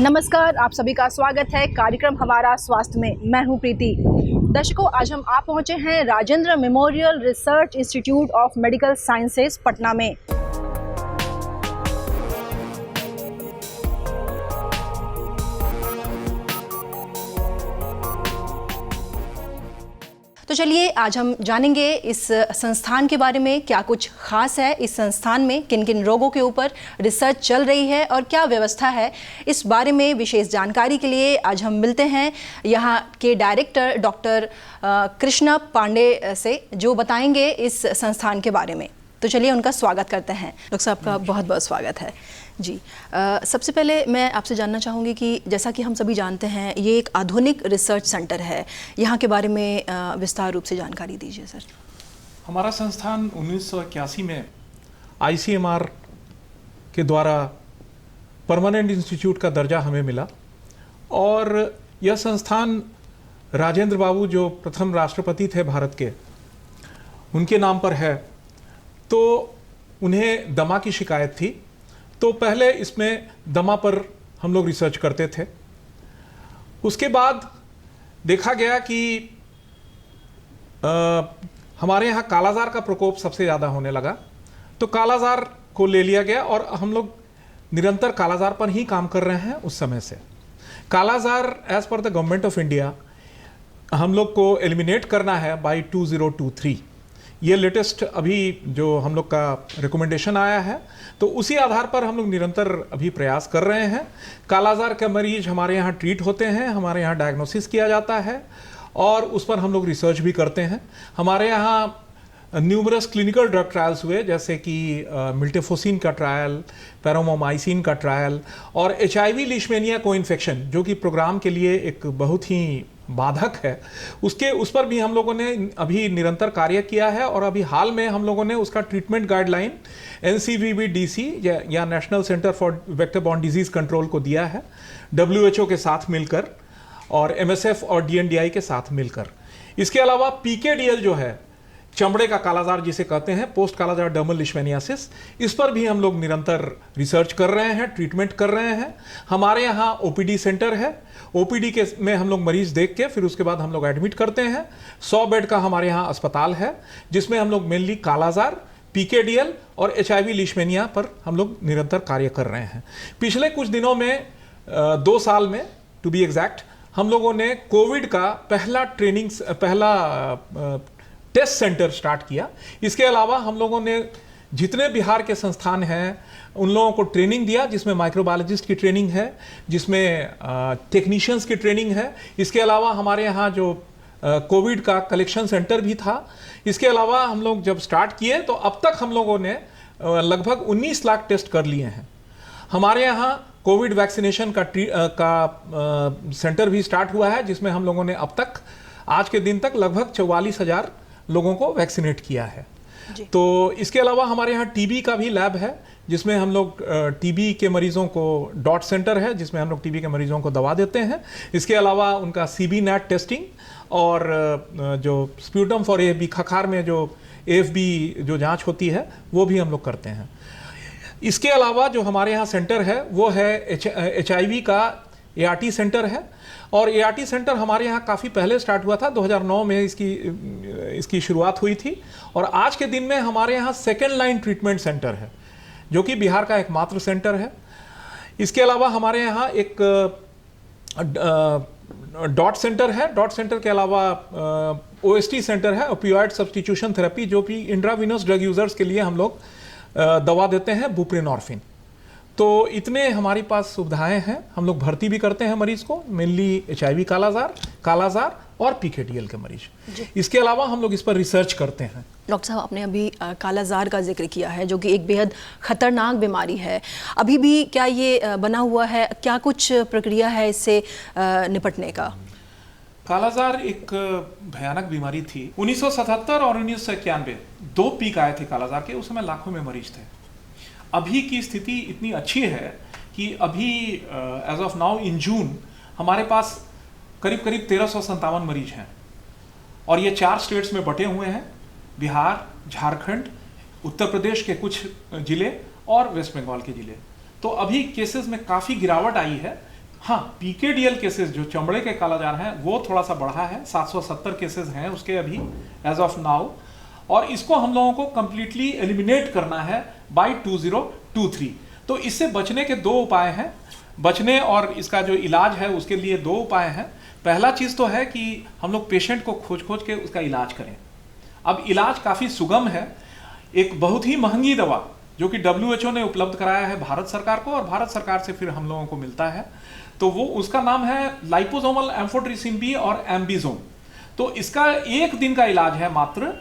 नमस्कार, आप सभी का स्वागत है कार्यक्रम हमारा स्वास्थ्य में। मैं हूं प्रीति। दर्शकों, आज हम आप पहुंचे हैं Rajendra memorial research institute of medical sciences Patna में। तो चलिए आज हम जानेंगे इस संस्थान के बारे में, क्या कुछ खास है इस संस्थान में, किन किन रोगों के ऊपर रिसर्च चल रही है और क्या व्यवस्था है। इस बारे में विशेष जानकारी के लिए आज हम मिलते हैं यहाँ के डायरेक्टर डॉक्टर कृष्णा पांडे से, जो बताएंगे इस संस्थान के बारे में। तो चलिए उनका स्वागत करते हैं। डॉक्टर साहब का बहुत बहुत स्वागत है जी। सबसे पहले मैं आपसे जानना चाहूँगी कि जैसा कि हम सभी जानते हैं ये एक आधुनिक रिसर्च सेंटर है, यहाँ के बारे में विस्तार रूप से जानकारी दीजिए सर। हमारा संस्थान 1981 में ICMR के द्वारा परमानेंट इंस्टीट्यूट का दर्जा हमें मिला और यह संस्थान राजेंद्र बाबू जो प्रथम राष्ट्रपति थे भारत के, उनके नाम पर है। तो उन्हें दमा की शिकायत थी, तो पहले इसमें दमा पर हम लोग रिसर्च करते थे। उसके बाद देखा गया कि हमारे यहाँ कालाजार का प्रकोप सबसे ज़्यादा होने लगा, तो कालाजार को ले लिया गया और हम लोग निरंतर कालाजार पर ही काम कर रहे हैं उस समय से। कालाजार as per the government of India हम लोग को एलिमिनेट करना है बाय 2023। ये लेटेस्ट अभी जो हम लोग का रिकमेंडेशन आया है, तो उसी आधार पर हम लोग निरंतर अभी प्रयास कर रहे हैं। कालाजार के मरीज हमारे यहाँ ट्रीट होते हैं, हमारे यहाँ डायग्नोसिस किया जाता है और उस पर हम लोग रिसर्च भी करते हैं। हमारे यहाँ न्यूमरस क्लिनिकल ड्रग ट्रायल्स हुए, जैसे कि मिल्टेफोसिन का ट्रायल, पैरामोमाइसिन का ट्रायल और HIV लीशमेनिया को इन्फेक्शन, जो कि प्रोग्राम के लिए एक बहुत ही बाधक है, उस पर भी हम लोगों ने अभी निरंतर कार्य किया है। और अभी हाल में हम लोगों ने उसका ट्रीटमेंट गाइडलाइन NCVVDC या national centre for vector borne disease control को दिया है, WHO के साथ मिलकर और MSF और DNDi के साथ मिलकर। इसके अलावा PKDL जो है, चमड़े का कालाजार जिसे कहते हैं, पोस्ट कालाजार डर्मल लिशमेनियासिस, इस पर भी हम लोग निरंतर रिसर्च कर रहे हैं, ट्रीटमेंट कर रहे हैं। हमारे यहाँ OPD सेंटर है, OPD के में हम लोग मरीज देख के फिर उसके बाद हम लोग एडमिट करते हैं। 100 बेड का हमारे यहाँ अस्पताल है, जिसमें हम लोग मेनली कालाजार, PKDL और HIV लीशमेनिया पर हम लोग निरंतर कार्य कर रहे हैं। पिछले कुछ दिनों में 2 साल में टू बी एग्जैक्ट, हम लोगों ने कोविड का पहला टेस्ट सेंटर स्टार्ट किया। इसके अलावा हम लोगों ने जितने बिहार के संस्थान हैं उन लोगों को ट्रेनिंग दिया, जिसमें माइक्रोबायोलॉजिस्ट की ट्रेनिंग है, जिसमें टेक्नीशियंस की ट्रेनिंग है। इसके अलावा हमारे यहाँ जो कोविड का कलेक्शन सेंटर भी था। इसके अलावा हम लोग जब स्टार्ट किए तो अब तक हम लोगों ने लगभग 19 लाख टेस्ट कर लिए हैं। हमारे यहाँ कोविड वैक्सीनेशन का सेंटर भी स्टार्ट हुआ है, जिसमें हम लोगों ने अब तक आज के दिन तक लगभग 44,000 लोगों को वैक्सीनेट किया है। तो इसके अलावा हमारे यहाँ TB का भी लैब है, जिसमें हम लोग TB के मरीजों को डॉट सेंटर है, जिसमें हम लोग TB के मरीजों को दवा देते हैं। इसके अलावा उनका CB NAT टेस्टिंग और जो स्प्यूटम फॉर AFB, खखार में जो AFB जो जांच होती है, वो भी हम लोग करते हैं। इसके अलावा जो हमारे यहाँ सेंटर है वो है HIV का ART सेंटर है, और ART सेंटर हमारे यहाँ काफ़ी पहले स्टार्ट हुआ था, 2009 में इसकी शुरुआत हुई थी। और आज के दिन में हमारे यहाँ सेकेंड लाइन ट्रीटमेंट सेंटर है, जो कि बिहार का एकमात्र सेंटर है। इसके अलावा हमारे यहाँ एक डॉट सेंटर है। डॉट सेंटर के अलावा OST सेंटर है, ओपियोइड सब्स्टिट्यूशन थेरेपी, जो कि इंट्रावीनस ड्रग यूजर्स के लिए हम लोग दवा देते हैं, बुप्रेनॉर्फिन। तो इतने हमारे पास सुविधाएं हैं। हम लोग भर्ती भी करते हैं मरीज को, मेनली HIV कालाजार और PKDL के मरीज। इसके अलावा हम लोग इस पर रिसर्च करते हैं। डॉक्टर साहब, आपने अभी कालाजार का जिक्र किया है, जो कि एक बेहद खतरनाक बीमारी है। अभी भी क्या ये बना हुआ है? क्या कुछ प्रक्रिया है इससे निपटने का? कालाजार एक भयानक बीमारी थी। 1977 और 1991 2 पीक आए थे कालाजार के, उस समय लाखों में मरीज थे। अभी की स्थिति इतनी अच्छी है कि अभी एज ऑफ नाउ इन जून हमारे पास करीब 1357 मरीज हैं, और ये 4 स्टेट्स में बटे हुए हैं, बिहार, झारखंड, उत्तर प्रदेश के कुछ जिले और वेस्ट बंगाल के जिले। तो अभी केसेस में काफ़ी गिरावट आई है। हाँ, पीकेडीएल केसेस जो चमड़े के कालाजार हैं वो थोड़ा सा बढ़ा है, 770 केसेस हैं उसके अभी एज ऑफ नाउ, और इसको हम लोगों को कंप्लीटली एलिमिनेट करना है बाय 2023। तो इससे बचने के दो उपाय हैं, बचने और इसका जो इलाज है उसके लिए दो उपाय हैं। पहला चीज़ तो है कि हम लोग पेशेंट को खोज के उसका इलाज करें। अब इलाज काफ़ी सुगम है, एक बहुत ही महंगी दवा जो कि WHO ने उपलब्ध कराया है भारत सरकार को, और भारत सरकार से फिर हम लोगों को मिलता है, तो वो उसका नाम है लाइपोसोमल एम्फोटेरिसिन बी और एम्बिजोम। तो इसका 1 दिन का इलाज है मात्र।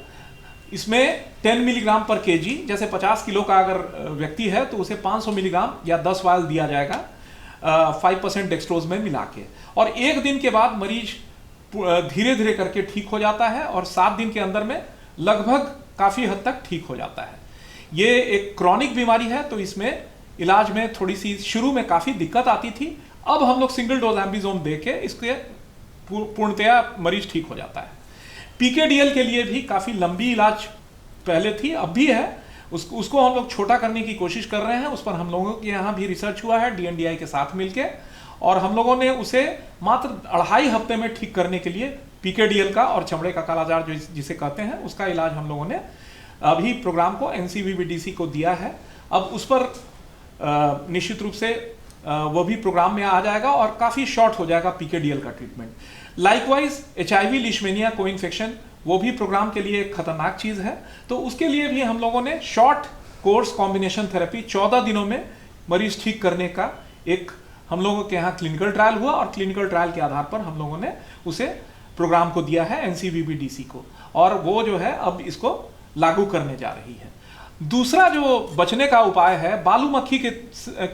इसमें 10 मिलीग्राम पर केजी, जैसे 50 किलो का अगर व्यक्ति है तो उसे 500 मिलीग्राम या 10 वायल दिया जाएगा 5% डेक्सट्रोज में मिला के, और 1 दिन के बाद मरीज धीरे धीरे करके ठीक हो जाता है और 7 दिन के अंदर में लगभग काफ़ी हद तक ठीक हो जाता है। ये एक क्रॉनिक बीमारी है, तो इसमें इलाज में थोड़ी सी शुरू में काफ़ी दिक्कत आती थी। अब हम लोग सिंगल डोज एम्बिजोम दे के इसके पूर्णतया मरीज ठीक हो जाता है। पीकेडीएल के लिए भी काफ़ी लंबी इलाज पहले थी, अब भी है, उसको हम लोग छोटा करने की कोशिश कर रहे हैं। उस पर हम लोगों के यहाँ भी रिसर्च हुआ है DNDi के साथ मिलके, और हम लोगों ने उसे मात्र 2.5 हफ्ते में ठीक करने के लिए पीकेडीएल का और चमड़े का कालाजार जो जिसे कहते हैं उसका इलाज हम लोगों ने अभी प्रोग्राम को NCVBDC को दिया है। अब उस पर निश्चित रूप से वो भी प्रोग्राम में आ जाएगा और काफ़ी शॉर्ट हो जाएगा पीकेडीएल का ट्रीटमेंट। लाइकवाइज HIV लिशमेनिया को इन्फेक्शन, वो भी प्रोग्राम के लिए एक खतरनाक चीज़ है, तो उसके लिए भी हम लोगों ने शॉर्ट कोर्स कॉम्बिनेशन थेरेपी 14 दिनों में मरीज ठीक करने का एक हम लोगों के यहाँ क्लिनिकल ट्रायल हुआ, और क्लिनिकल ट्रायल के आधार पर हम लोगों ने उसे प्रोग्राम को दिया है NCVBDC को, और वो जो है अब इसको लागू करने जा रही है। दूसरा जो बचने का उपाय है, बालू मक्खी के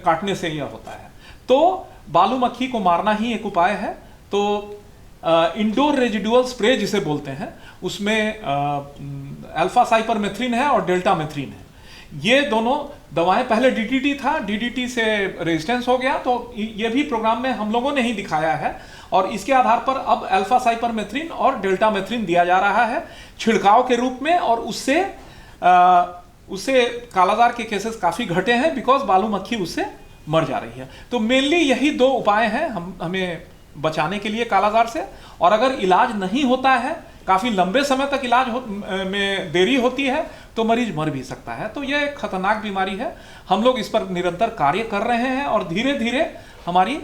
काटने से यह होता है, तो बालू मक्खी को मारना ही एक उपाय है। तो इंडोर रेजिडुअल स्प्रे जिसे बोलते हैं, उसमें अल्फा साइपरमेथ्रिन है और डेल्टामेथ्रिन है। ये दोनों दवाएं, पहले DDT था, DDT से रेजिस्टेंस हो गया, तो ये भी प्रोग्राम में हम लोगों ने ही दिखाया है, और इसके आधार पर अब अल्फा साइपरमेथ्रिन और डेल्टामेथ्रिन दिया जा रहा है छिड़काव के रूप में, और उससे कालाजार के केसेस काफ़ी घटे हैं, बिकॉज बालू मक्खी उससे मर जा रही है। तो मेनली यही दो उपाय हैं हमें बचाने के लिए कालाजार से, और अगर इलाज नहीं होता है, काफ़ी लंबे समय तक इलाज में देरी होती है, तो मरीज मर भी सकता है। तो यह एक खतरनाक बीमारी है, हम लोग इस पर निरंतर कार्य कर रहे हैं, और धीरे धीरे हमारी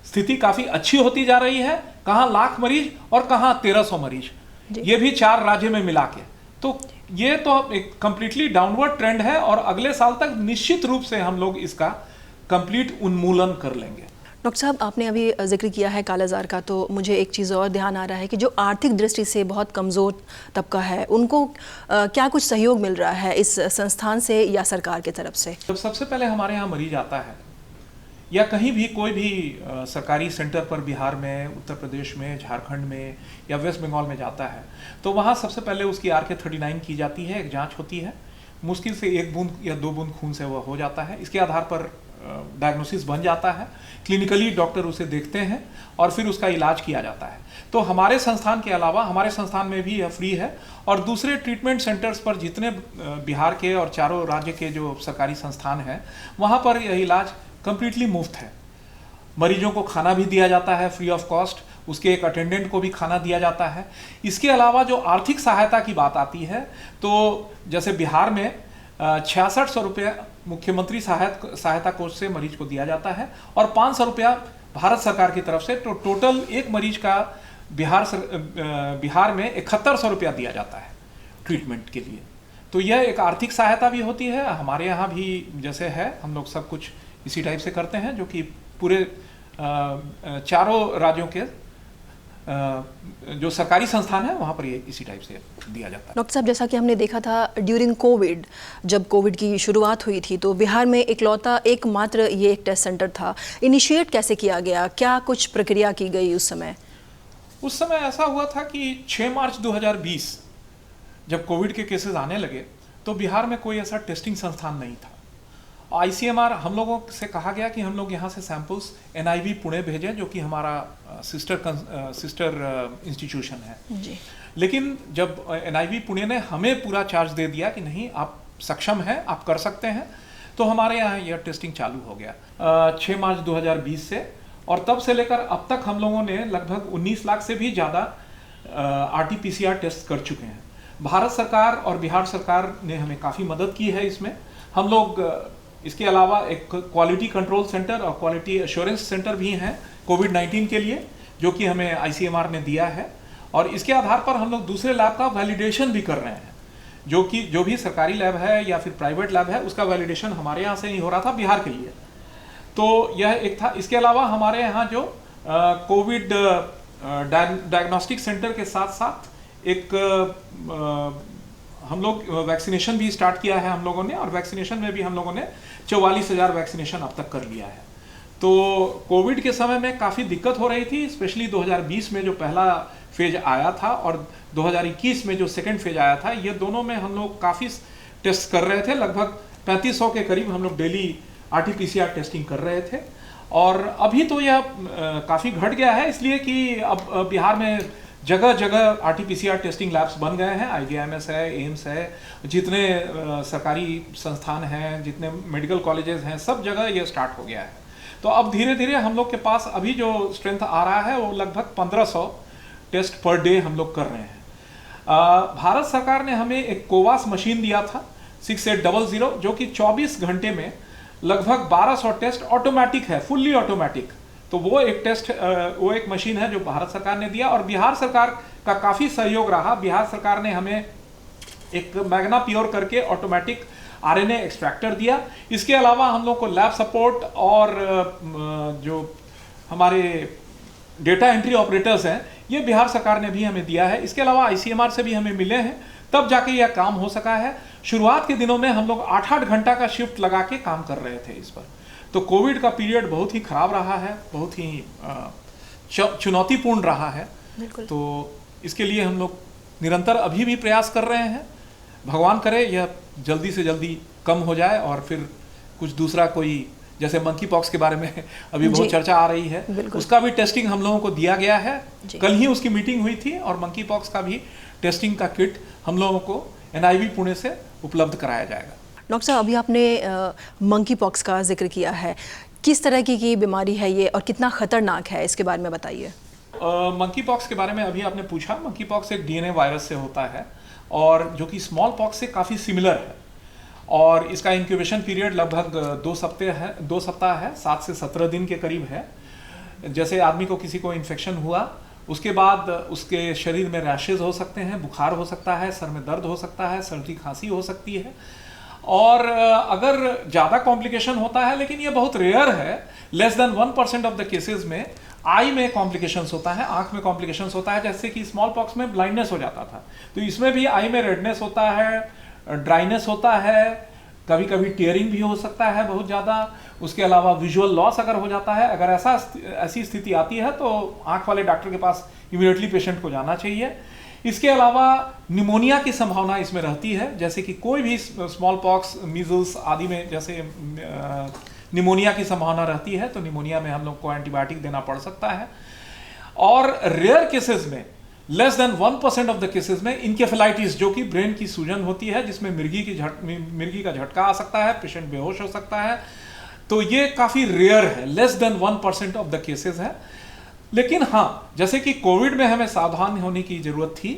स्थिति काफ़ी अच्छी होती जा रही है। कहाँ 1,00,000 मरीज और कहाँ 1300 मरीज, ये भी 4 राज्य में मिला के, तो ये तो एक कंप्लीटली डाउनवर्ड ट्रेंड है, और अगले साल तक निश्चित रूप से हम लोग इसका कंप्लीट उन्मूलन कर लेंगे। डॉक्टर साहब, आपने अभी जिक्र किया है कालाजार का, तो मुझे एक चीज़ और ध्यान आ रहा है कि जो आर्थिक दृष्टि से बहुत कमज़ोर तबका है, उनको क्या कुछ सहयोग मिल रहा है इस संस्थान से या सरकार की तरफ से? जब सबसे पहले हमारे यहाँ मरीज आता है, या कहीं भी कोई भी सरकारी सेंटर पर बिहार में, उत्तर प्रदेश में, झारखंड में या वेस्ट बंगाल में जाता है, तो वहाँ सबसे पहले उसकी RK39 की जाती है, एक जाँच होती है, मुश्किल से 1 बूंद या 2 बूंद खून से वह हो जाता है। इसके आधार पर डायग्नोसिस बन जाता है, क्लिनिकली डॉक्टर उसे देखते हैं और फिर उसका इलाज किया जाता है। तो हमारे संस्थान के अलावा हमारे संस्थान में भी यह फ्री है, और दूसरे ट्रीटमेंट सेंटर्स पर जितने बिहार के और चारों राज्य के जो सरकारी संस्थान हैं, वहाँ पर यह इलाज कंप्लीटली मुफ्त है। मरीजों को खाना भी दिया जाता है फ्री ऑफ कॉस्ट, उसके एक अटेंडेंट को भी खाना दिया जाता है। इसके अलावा जो आर्थिक सहायता की बात आती है, तो जैसे बिहार में 6600 रुपये मुख्यमंत्री सहायता कोष से मरीज को दिया जाता है, और 500 रुपया भारत सरकार की तरफ से, तो टोटल एक मरीज का बिहार में 7100 रुपया दिया जाता है ट्रीटमेंट के लिए। तो यह एक आर्थिक सहायता भी होती है। हमारे यहाँ भी जैसे है, हम लोग सब कुछ इसी टाइप से करते हैं, जो कि पूरे चारों राज्यों के जो सरकारी संस्थान है वहाँ पर ये इसी टाइप से दिया जाता है। डॉक्टर साहब, जैसा कि हमने देखा था ड्यूरिंग कोविड, जब कोविड की शुरुआत हुई थी, तो बिहार में एकमात्र ये एक टेस्ट सेंटर था। इनिशिएट कैसे किया गया, क्या कुछ प्रक्रिया की गई उस समय? उस समय ऐसा हुआ था कि 6 मार्च 2020 जब कोविड के केसेस आने लगे, तो बिहार में कोई ऐसा टेस्टिंग संस्थान नहीं था। ICMR हम लोगों से कहा गया कि हम लोग यहाँ से सैंपल्स NIV पुणे भेजें, जो कि हमारा सिस्टर इंस्टीट्यूशन है जी। लेकिन जब NIV पुणे ने हमें पूरा चार्ज दे दिया कि नहीं, आप सक्षम हैं, आप कर सकते हैं, तो हमारे यहाँ यह टेस्टिंग चालू हो गया 6 मार्च 2020 से। और तब से लेकर अब तक हम लोगों ने लगभग 19 लाख से भी ज़्यादा RT-PCR टेस्ट कर चुके हैं। भारत सरकार और बिहार सरकार ने हमें काफ़ी मदद की है इसमें। हम लोग इसके अलावा एक क्वालिटी कंट्रोल सेंटर और क्वालिटी एश्योरेंस सेंटर भी हैं कोविड-19 के लिए, जो कि हमें ICMR ने दिया है, और इसके आधार पर हम लोग दूसरे लैब का वैलिडेशन भी कर रहे हैं, जो भी सरकारी लैब है या फिर प्राइवेट लैब है उसका वैलिडेशन हमारे यहाँ से नहीं हो रहा था, बिहार के लिए। तो यह एक था। इसके अलावा हमारे यहाँ जो कोविड डायग्नोस्टिक सेंटर के साथ साथ एक हम लोग वैक्सीनेशन भी स्टार्ट किया है हम लोगों ने, और वैक्सीनेशन में भी हम लोगों ने 44,000 वैक्सीनेशन अब तक कर लिया है। तो कोविड के समय में काफ़ी दिक्कत हो रही थी, स्पेशली 2020 में जो पहला फेज आया था और 2021 में जो सेकेंड फेज आया था, ये दोनों में हम लोग काफ़ी टेस्ट कर रहे थे। लगभग 3500 के करीब हम लोग डेली RT-PCR टेस्टिंग कर रहे थे, और अभी तो यह काफ़ी घट गया है, इसलिए कि अब बिहार में जगह जगह RT-PCR टेस्टिंग लैब्स बन गए हैं। IGIMS है, एम्स है, जितने सरकारी संस्थान हैं, जितने मेडिकल कॉलेजेस हैं, सब जगह ये स्टार्ट हो गया है। तो अब धीरे धीरे हम लोग के पास अभी जो स्ट्रेंथ आ रहा है वो लगभग 1500 टेस्ट पर डे हम लोग कर रहे हैं। भारत सरकार ने हमें एक कोवास मशीन दिया था 6800, जो कि 24 घंटे में लगभग 1200 टेस्ट ऑटोमेटिक है, फुल्ली ऑटोमेटिक। तो वो एक मशीन है जो भारत सरकार ने दिया, और बिहार सरकार का काफ़ी सहयोग रहा। बिहार सरकार ने हमें एक मैग्ना प्योर करके ऑटोमेटिक RNA एक्सट्रैक्टर दिया। इसके अलावा हम लोग को लैब सपोर्ट और जो हमारे डेटा एंट्री ऑपरेटर्स हैं, ये बिहार सरकार ने भी हमें दिया है। इसके अलावा ICMR से भी हमें मिले हैं, तब जाके यह काम हो सका है। शुरुआत के दिनों में हम लोग 8-8 घंटा का शिफ्ट लगा के काम कर रहे थे इस पर। तो कोविड का पीरियड बहुत ही खराब रहा है, बहुत ही चुनौतीपूर्ण रहा है। तो इसके लिए हम लोग निरंतर अभी भी प्रयास कर रहे हैं। भगवान करे यह जल्दी से जल्दी कम हो जाए, और फिर कुछ दूसरा कोई, जैसे मंकी पॉक्स के बारे में अभी बहुत चर्चा आ रही है, उसका भी टेस्टिंग हम लोगों को दिया गया है। कल ही उसकी मीटिंग हुई थी, और मंकी पॉक्स का भी टेस्टिंग का किट हम लोगों को NIV पुणे से उपलब्ध कराया जाएगा। डॉक्टर साहब, अभी आपने मंकी पॉक्स का जिक्र किया है, किस तरह की बीमारी है ये और कितना खतरनाक है, इसके बारे में बताइए। मंकी पॉक्स के बारे में अभी आपने पूछा। मंकी पॉक्स एक DNA वायरस से होता है, और जो कि स्मॉल पॉक्स से काफ़ी सिमिलर है, और इसका इंक्यूबेशन पीरियड लगभग 2 सप्ताह है, 7 से 17 दिन के करीब है। जैसे आदमी को किसी को इन्फेक्शन हुआ, उसके बाद उसके शरीर में रैशेज हो सकते हैं, बुखार हो सकता है, सर में दर्द हो सकता है, सर्दी खांसी हो सकती है, और अगर ज़्यादा कॉम्प्लिकेशन होता है, लेकिन ये बहुत रेयर है, less than 1% of the cases में आई में कॉम्प्लिकेशंस होता है, आंख में कॉम्प्लिकेशंस होता है। जैसे कि स्मॉल पॉक्स में ब्लाइंडनेस हो जाता था, तो इसमें भी आई में रेडनेस होता है, ड्राइनेस होता है, कभी कभी टीयरिंग भी हो सकता है बहुत ज़्यादा। उसके अलावा विजुअल लॉस अगर हो जाता है, अगर ऐसी स्थिति आती है तो आंख वाले डॉक्टर के पास इमीडिएटली पेशेंट को जाना चाहिए। इसके अलावा निमोनिया की संभावना इसमें रहती है, जैसे कि कोई भी स्मॉल पॉक्स, मीजल्स आदि में जैसे निमोनिया की संभावना रहती है, तो निमोनिया में हम लोग को एंटीबायोटिक देना पड़ सकता है। और रेयर केसेस में, less than 1% of the cases में इंकेफेलाइटिस, जो कि ब्रेन की सूजन होती है, जिसमें मिर्गी का झटका आ सकता है, पेशेंट बेहोश हो सकता है, तो ये काफ़ी रेयर है, less than 1% of the cases है। लेकिन हाँ, जैसे कि कोविड में हमें सावधान होने की ज़रूरत थी,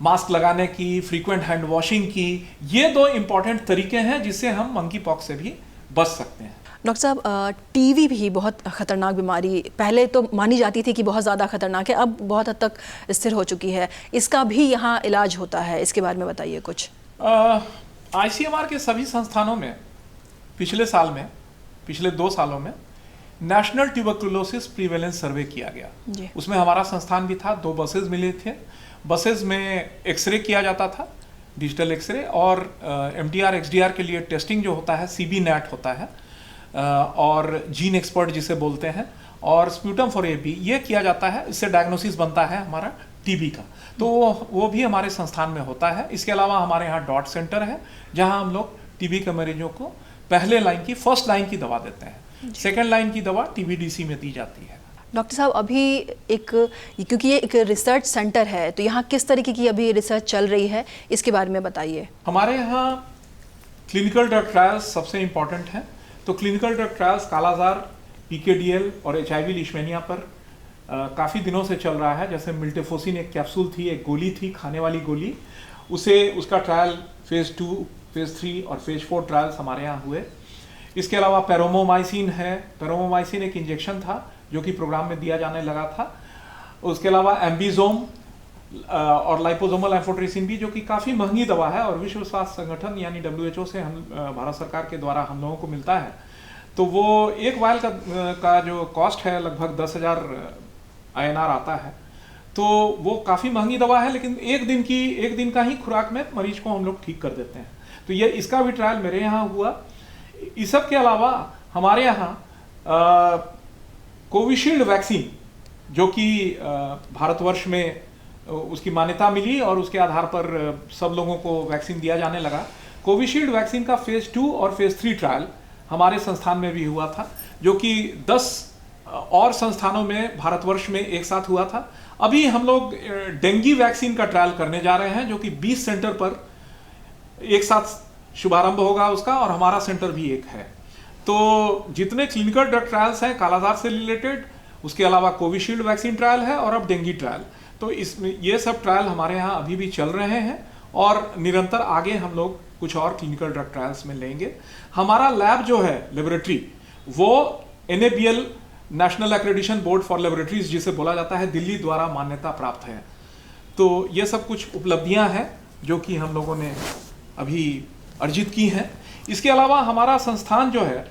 मास्क लगाने की, फ्रीक्वेंट हैंड वॉशिंग की, ये 2 इंपॉर्टेंट तरीके हैं जिससे हम मंकी पॉक्स से भी बच सकते हैं। डॉक्टर साहब, टीवी भी बहुत ख़तरनाक बीमारी पहले तो मानी जाती थी कि बहुत ज़्यादा खतरनाक है, अब बहुत हद तक स्थिर हो चुकी है, इसका भी यहाँ इलाज होता है, इसके बारे में बताइए कुछ। ICMR के सभी संस्थानों में पिछले 2 सालों में नेशनल ट्यूबरकुलोसिस प्रीवेलेंस सर्वे किया गया। उसमें हमारा संस्थान भी था, 2 बसेस मिले थे। बसेस में एक्सरे किया जाता था, डिजिटल एक्सरे, और MTR XDR के लिए टेस्टिंग जो होता है CB NAT होता है, और जीन एक्सपर्ट जिसे बोलते हैं, और स्प्यूटम फॉर AB ये किया जाता है। इससे डायग्नोसिस बनता है हमारा TB का, तो वो भी हमारे संस्थान में होता है। इसके अलावा हमारे यहाँ डॉट सेंटर है, जहाँ हम लोग TB के मरीजों को फर्स्ट लाइन की दवा देते हैं, सेकेंड लाइन की दवा TBDC में दी जाती है। डॉक्टर साहब, अभी क्योंकि ये एक रिसर्च सेंटर है, तो यहाँ किस तरीके की अभी रिसर्च चल रही है, इसके बारे में बताइए। हमारे यहाँ क्लिनिकल ड्रग ट्रायल्स सबसे इम्पॉर्टेंट हैं। तो क्लिनिकल ड्रग ट्रायल्स कालाजार PKDL और HIV लीशमैनिया पर काफ़ी दिनों से चल रहा है। जैसे मिल्टेफोसिन एक कैप्सूल थी, एक गोली थी, खाने वाली गोली, उसका ट्रायल फेज़ 2, फेज़ 3 और फेज़ 4 ट्रायल्स हमारे यहाँ हुए। इसके अलावा पैरोमोमाइसिन है। पैरोमोमाइसिन एक इंजेक्शन था जो कि प्रोग्राम में दिया जाने लगा था। उसके अलावा एम्बिजोम और लाइपोसोमल एम्फोटेरिसिन भी, जो कि काफ़ी महंगी दवा है और विश्व स्वास्थ्य संगठन यानी WHO से हम भारत सरकार के द्वारा हम लोगों को मिलता है। तो वो एक वायल का जो कॉस्ट है लगभग 10,000 INR आता है। तो वो काफ़ी महंगी दवा है, लेकिन एक दिन का ही खुराक में मरीज को हम लोग ठीक कर देते हैं। तो ये इसका भी ट्रायल मेरे यहाँ हुआ। इस सब के अलावा हमारे यहाँ कोविशील्ड वैक्सीन, जो कि भारतवर्ष में उसकी मान्यता मिली और उसके आधार पर सब लोगों को वैक्सीन दिया जाने लगा। कोविशील्ड वैक्सीन का फेज़ 2 और फेज़ 3 ट्रायल हमारे संस्थान में भी हुआ था, जो कि 10 और संस्थानों में भारतवर्ष में एक साथ हुआ था। अभी हम लोग डेंगू वैक्सीन का ट्रायल करने जा रहे हैं, जो कि 20 सेंटर पर एक साथ शुभारंभ होगा उसका, और हमारा सेंटर भी एक है। तो जितने क्लिनिकल ड्रग ट्रायल्स हैं कालाजार से रिलेटेड, उसके अलावा कोविशील्ड वैक्सीन ट्रायल है और अब डेंगू ट्रायल, तो इसमें ये सब ट्रायल हमारे यहाँ अभी भी चल रहे हैं और निरंतर आगे हम लोग कुछ और क्लिनिकल ड्रग ट्रायल्स में लेंगे। हमारा लैब जो है लेबोरेटरी, वो NABL national accreditation board for laboratories जिसे बोला जाता है, दिल्ली द्वारा मान्यता प्राप्त है। तो ये सब कुछ उपलब्धियां हैं जो कि हम लोगों ने अभी अर्जित की हैं। इसके अलावा हमारा संस्थान जो है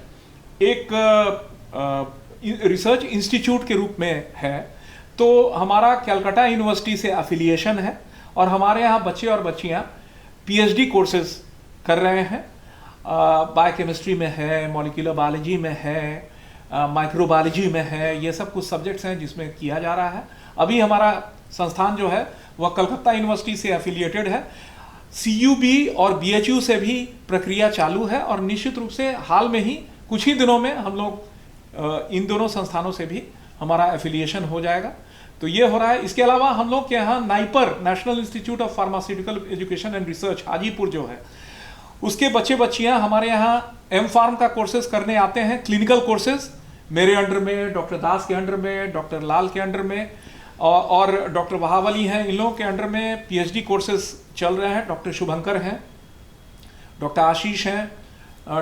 एक रिसर्च इंस्टीट्यूट के रूप में है। तो हमारा कलकत्ता यूनिवर्सिटी से एफिलिएशन है और हमारे यहाँ बच्चे और बच्चियाँ PhD कोर्सेज कर रहे हैं। बायोकेमिस्ट्री में है, मॉलिक्यूलर बायोलॉजी में है, माइक्रोबायोलॉजी में है। ये सब कुछ सब्जेक्ट्स हैं जिसमें किया जा रहा है। अभी हमारा संस्थान जो है वह कलकत्ता यूनिवर्सिटी से एफिलिएटेड है। CUB और BHU से भी प्रक्रिया चालू है और निश्चित रूप से हाल में ही कुछ ही दिनों में हम लोग इन दोनों संस्थानों से भी हमारा एफिलिएशन हो जाएगा। तो ये हो रहा है। इसके अलावा हम लोग के यहाँ NIPER, national institute of pharmaceutical education and research, Hajipur जो है, उसके बच्चे बच्चियाँ हमारे यहाँ M.Pharm का कोर्सेज करने आते हैं, क्लिनिकल कोर्सेज। मेरे अंडर में, डॉक्टर दास के अंडर में, डॉक्टर लाल के अंडर में और डॉक्टर वहावली हैं, इन लोगों के अंडर में PhD कोर्सेज चल रहे हैं। डॉक्टर शुभंकर हैं, डॉक्टर आशीष हैं,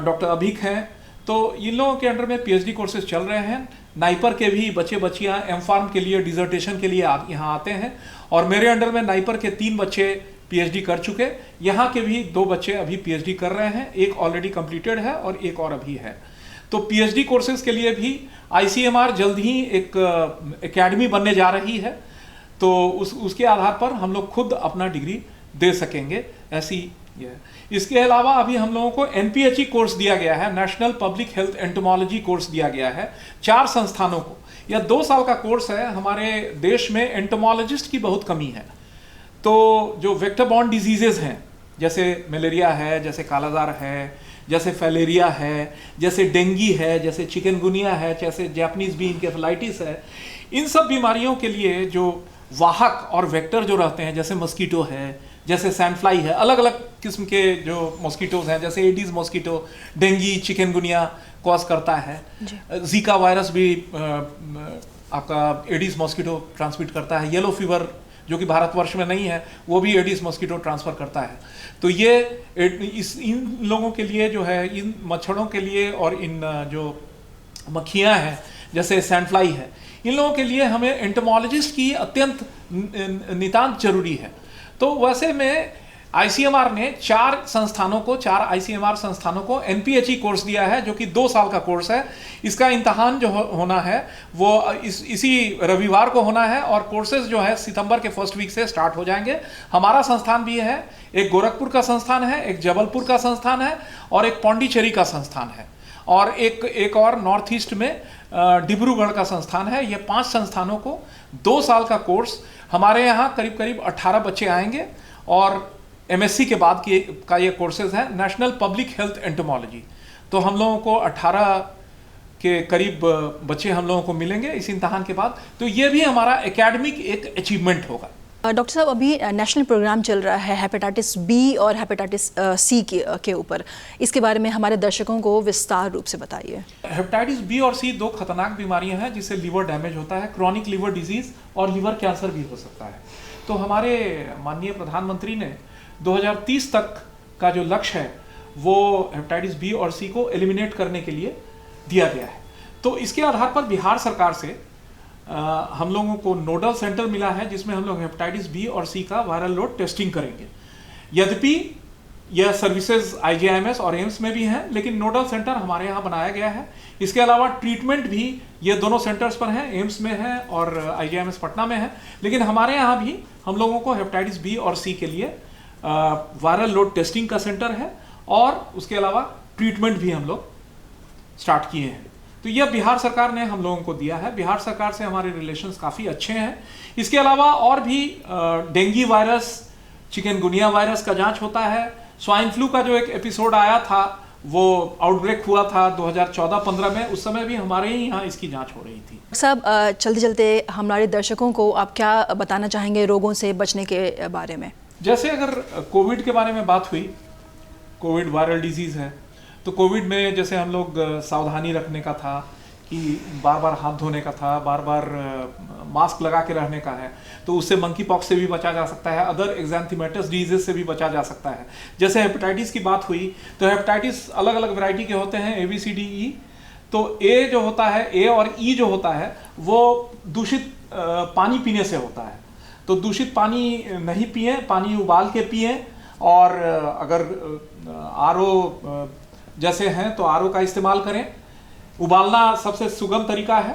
डॉक्टर अभिक हैं। तो इन लोगों के अंडर में PhD कोर्सेज चल रहे हैं। नाइपर के भी बच्चे बच्चियां M.Pharm के लिए डिजर्टेशन के लिए यहाँ आते हैं और मेरे अंडर में नाइपर के 3 बच्चे PhD कर चुके। यहाँ के भी 2 बच्चे अभी PhD कर रहे हैं, एक ऑलरेडी कंप्लीटेड है और एक और अभी है। तो PhD कोर्सेज के लिए भी ICMR जल्द ही एक एकेडमी बनने जा रही है। तो उसके आधार पर हम लोग खुद अपना डिग्री दे सकेंगे, ऐसी ये। इसके अलावा अभी हम लोगों को NPHE कोर्स दिया गया है, national public health entomology course दिया गया है 4 संस्थानों को। यह 2 साल का कोर्स है। हमारे देश में एंटोमोलॉजिस्ट की बहुत कमी है। तो जो वेक्टर बॉर्न डिजीजेज हैं, जैसे मलेरिया है, जैसे कालाजार है, जैसे फैलेरिया है, जैसे डेंगू है, जैसे चिकनगुनिया है, जैसे जापानीज बी इंकेफेलाइटिस है, इन सब बीमारियों के लिए जो वाहक और वेक्टर जो रहते हैं, जैसे मस्कीटो है, जैसे सैंडफ्लाई है, अलग अलग किस्म के जो मॉस्किटोज हैं, जैसे Aedes mosquito dengue chikungunya cause करता है। जीका वायरस भी आपका एडीज मॉस्किटो ट्रांसमिट करता है। येलो फीवर जो कि भारतवर्ष में नहीं है, वो भी एडीज मॉस्किटो ट्रांसफर करता है। तो ये इन लोगों के लिए जो है, इन मच्छरों के लिए और इन जो मक्खियाँ हैं जैसे सैंडफ्लाई है, इन लोगों के लिए हमें एंटोमोलॉजिस्ट की अत्यंत नितांत जरूरी है। तो वैसे में ICMR ने 4 ICMR संस्थानों को NPHE कोर्स दिया है, जो कि 2 साल का कोर्स है। इसका इम्तहान जो होना है वो इसी रविवार को होना है और कोर्सेज जो है सितंबर के फर्स्ट वीक से स्टार्ट हो जाएंगे। हमारा संस्थान भी है, एक गोरखपुर का संस्थान है, एक जबलपुर का संस्थान है और एक पौंडीचेरी का संस्थान है और एक और नॉर्थ ईस्ट में डिब्रूगढ़ का संस्थान है। ये 5 संस्थानों को 2 साल का कोर्स, हमारे यहाँ करीब करीब 18 बच्चे आएंगे और MSc के बाद का ये कोर्सेज है, नेशनल पब्लिक हेल्थ एंटोमोलॉजी। तो हम लोगों को 18 के करीब बच्चे हम लोगों को मिलेंगे इस इम्तहान के बाद। तो ये भी हमारा एकेडमिक एक अचीवमेंट होगा। डॉक्टर साहब, अभी नेशनल प्रोग्राम चल रहा है हेपेटाइटिस बी और हेपेटाइटिस सी के ऊपर, इसके बारे में हमारे दर्शकों को विस्तार रूप से बताइए। हेपेटाइटिस बी और सी दो खतरनाक बीमारियां हैं जिससे लिवर डैमेज होता है, क्रॉनिक लिवर डिजीज और लिवर कैंसर भी हो सकता है। तो हमारे माननीय प्रधानमंत्री ने 2030 तक का जो लक्ष्य है वो हेपेटाइटिस बी और सी को एलिमिनेट करने के लिए दिया गया है। तो इसके आधार पर बिहार सरकार से हम लोगों को नोडल सेंटर मिला है जिसमें हम लोग हेपेटाइटिस बी और सी का वायरल लोड टेस्टिंग करेंगे। यद्यपि यह सर्विसेज IGIMS और एम्स में भी हैं, लेकिन नोडल सेंटर हमारे यहाँ बनाया गया है। इसके अलावा ट्रीटमेंट भी ये दोनों सेंटर्स पर हैं, एम्स में है और IGIMS पटना में है। लेकिन हमारे यहाँ भी हम लोगों को हेपेटाइटिस बी और सी के लिए वायरल लोड टेस्टिंग का सेंटर है और उसके अलावा ट्रीटमेंट भी हम लोग स्टार्ट किए हैं। तो यह बिहार सरकार ने हम लोगों को दिया है। बिहार सरकार से हमारे रिलेशंस काफ़ी अच्छे हैं। इसके अलावा और भी डेंगू वायरस, चिकनगुनिया वायरस का जांच होता है। स्वाइन फ्लू का जो एक एपिसोड आया था वो आउटब्रेक हुआ था 2014-15 में, उस समय भी हमारे ही यहाँ इसकी जांच हो रही थी। साहब, चलते चलते हमारे दर्शकों को आप क्या बताना चाहेंगे रोगों से बचने के बारे में? जैसे अगर कोविड के बारे में बात हुई, कोविड वायरल डिजीज़ है, तो कोविड में जैसे हम लोग सावधानी रखने का था कि बार बार हाथ धोने का था, बार बार मास्क लगा के रहने का है, तो उससे मंकी पॉक्स से भी बचा जा सकता है, अदर एक्जेंथेमेटस डिजीज से भी बचा जा सकता है। जैसे हेपेटाइटिस की बात हुई तो हेपेटाइटिस अलग अलग वैरायटी के होते हैं, ABCDE। तो ए जो होता है, ए और ई जो होता है वो दूषित पानी पीने से होता है। तो दूषित पानी नहीं पिए, पानी उबाल के पिए, और अगर RO जैसे हैं तो RO का इस्तेमाल करें। उबालना सबसे सुगम तरीका है।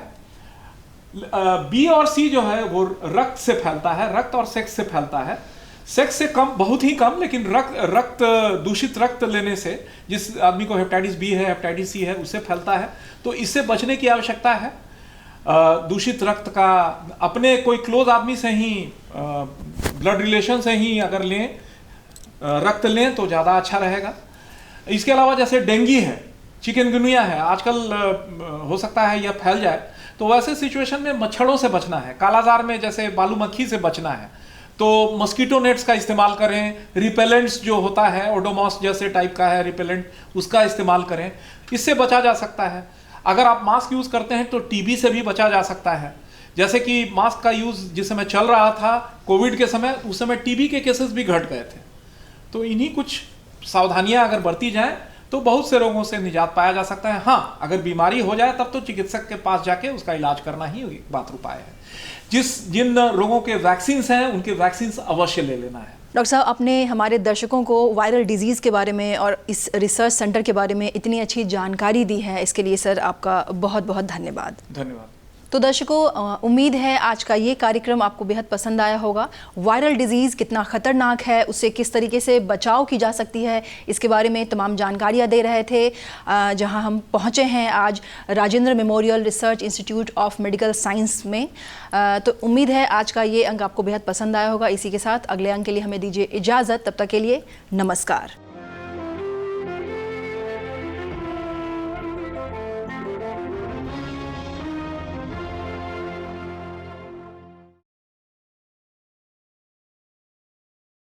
बी और सी जो है वो रक्त से फैलता है, रक्त और सेक्स से फैलता है। सेक्स से कम, बहुत ही कम, लेकिन रक्त दूषित रक्त लेने से, जिस आदमी को हेपेटाइटिस बी है, हेपेटाइटिस सी है, उससे फैलता है। तो इससे बचने की आवश्यकता है। दूषित रक्त का अपने कोई क्लोज आदमी से ही, ब्लड रिलेशन से ही अगर लें, रक्त लें तो ज़्यादा अच्छा रहेगा। इसके अलावा जैसे डेंगू है, चिकनगुनिया है, आजकल हो सकता है यह फैल जाए, तो वैसे सिचुएशन में मच्छरों से बचना है। कालाजार में जैसे बालू मक्खी से बचना है तो मस्कीटो नेट्स का इस्तेमाल करें। रिपेलेंट्स जो होता है, ओडोमॉस जैसे टाइप का है रिपेलेंट, उसका इस्तेमाल करें, इससे बचा जा सकता है। अगर आप मास्क यूज़ करते हैं तो टीबी से भी बचा जा सकता है। जैसे कि मास्क का यूज़ जिस समय चल रहा था कोविड के समय, उस समय टीबी के केसेस भी घट गए थे। तो इन्हीं कुछ सावधानियां अगर बरती जाएं तो बहुत से रोगों से निजात पाया जा सकता है। हाँ, अगर बीमारी हो जाए तब तो चिकित्सक के पास जाके उसका इलाज करना ही एकमात्र उपाय है। जिन रोगों के वैक्सीन हैं उनके वैक्सीन अवश्य ले लेना है। डॉक्टर साहब, आपने हमारे दर्शकों को वायरल डिजीज़ के बारे में और इस रिसर्च सेंटर के बारे में इतनी अच्छी जानकारी दी है, इसके लिए सर आपका बहुत बहुत धन्यवाद। धन्यवाद। तो दर्शकों, उम्मीद है आज का ये कार्यक्रम आपको बेहद पसंद आया होगा। वायरल डिजीज़ कितना ख़तरनाक है, उससे किस तरीके से बचाव की जा सकती है, इसके बारे में तमाम जानकारियाँ दे रहे थे। जहां हम पहुंचे हैं आज Rajendra memorial research institute of medical science में। तो उम्मीद है आज का ये अंक आपको बेहद पसंद आया होगा। इसी के साथ अगले अंक के लिए हमें दीजिए इजाज़त। तब तक के लिए नमस्कार।